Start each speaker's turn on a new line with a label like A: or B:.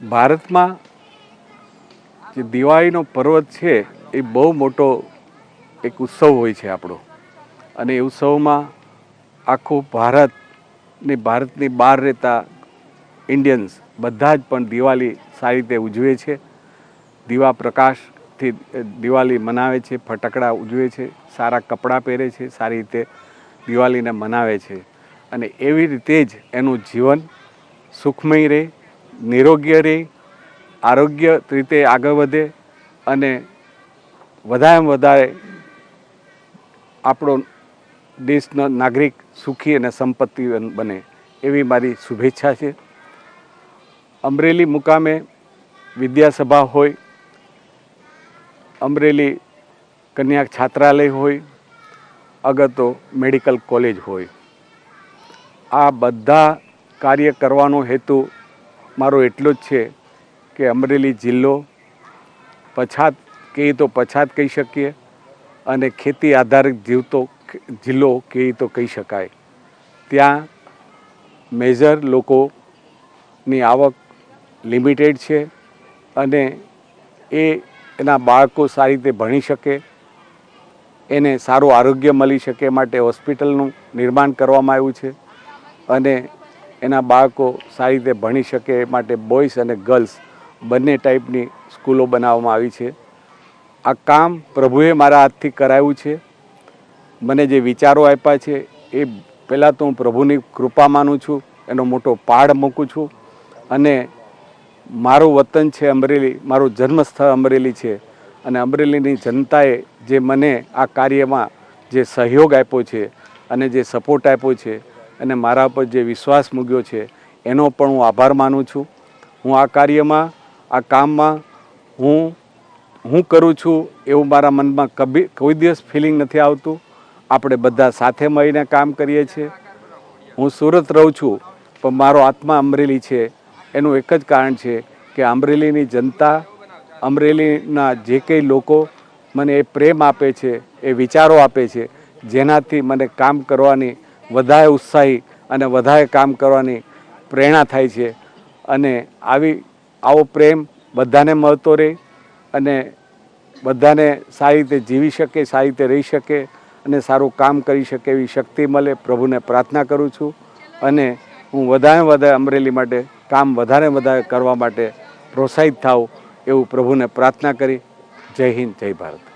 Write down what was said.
A: ભારતમાં જે દિવાળીનો પર્વ છે એ બહુ મોટો એક ઉત્સવ હોય છે આપણો, અને એ ઉત્સવમાં આખું ભારત ને ભારતની બહાર રહેતા ઇન્ડિયન્સ બધા જ પણ દિવાળી સારી રીતે ઉજવે છે. દીવા પ્રકાશથી દિવાળી મનાવે છે, ફટાકડા ઉજવે છે, સારા કપડાં પહેરે છે, સારી રીતે દિવાળીને મનાવે છે. અને એવી રીતે જ એનું જીવન સુખમય રહે, નિરોગ્ય રહે, આરોગ્ય રીતે આગળ વધે અને વધારેમાં વધારે આપણો દેશનો નાગરિક સુખી અને સંપત્તિવાન બને એવી મારી શુભેચ્છા છે. અમરેલી મુકામે વિદ્યાસભા હોય, અમરેલી કન્યા છાત્રાલય હોય, અગર તો મેડિકલ કોલેજ હોય, આ બધા કાર્ય કરવાનો હેતુ મારો એટલો જ છે કે અમરેલી જિલ્લો પછાત કહીએ તો પછાત કહી શકીએ, અને ખેતી આધારિત જીવતો જિલ્લો કહીએ તો કહી શકાય. ત્યાં મેજર લોકોની આવક લિમિટેડ છે, અને એના બાળકો સારી રીતે ભણી શકે, એને સારું આરોગ્ય મળી શકે માટે હોસ્પિટલનું નિર્માણ કરવામાં આવ્યું છે, અને એના બાળકો સારી રીતે ભણી શકે માટે બોયઝ અને ગર્લ્સ બંને ટાઈપની સ્કૂલો બનાવવામાં આવી છે. આ કામ પ્રભુએ મારા હાથથી કરાવ્યું છે. મને જે વિચારો આપ્યા છે એ પહેલાં તો હું પ્રભુની કૃપા માનું છું, એનો મોટો પહાડ મૂકું છું. અને મારું વતન છે અમરેલી, મારું જન્મસ્થળ અમરેલી છે, અને અમરેલીની જનતાએ જે મને આ કાર્યમાં જે સહયોગ આપ્યો છે અને જે સપોર્ટ આપ્યો છે અને મારા પર જે વિશ્વાસ મૂક્યો છે એનો પણ હું આભાર માનું છું. હું આ કાર્યમાં, આ કામમાં હું કરું છું એવું મારા મનમાં કોઈ દિવસ ફિલિંગ નથી આવતું. આપણે બધા સાથે મળીને કામ કરીએ છીએ. હું સુરત રહું છું પણ મારો આત્મા અમરેલી છે. એનું એક જ કારણ છે કે અમરેલીની જનતા, અમરેલીના જે કંઈ લોકો મને એ પ્રેમ આપે છે, એ વિચારો આપે છે, જેનાથી મને કામ કરવાની વધારે ઉત્સાહી અને વધારે કામ કરવાની પ્રેરણા થાય છે. અને આવો પ્રેમ બધાને મળતો રહે, અને બધાને સારી રીતે જીવી શકે, સારી રીતે રહી શકે અને સારું કામ કરી શકે એવી શક્તિ મળે, પ્રભુને પ્રાર્થના કરું છું. અને હું વધારે વધારે અમરેલી માટે કામ વધારે વધારે કરવા માટે પ્રોત્સાહિત થાઉં એવું પ્રભુને પ્રાર્થના કરી. જય હિન્દ, જય ભારત.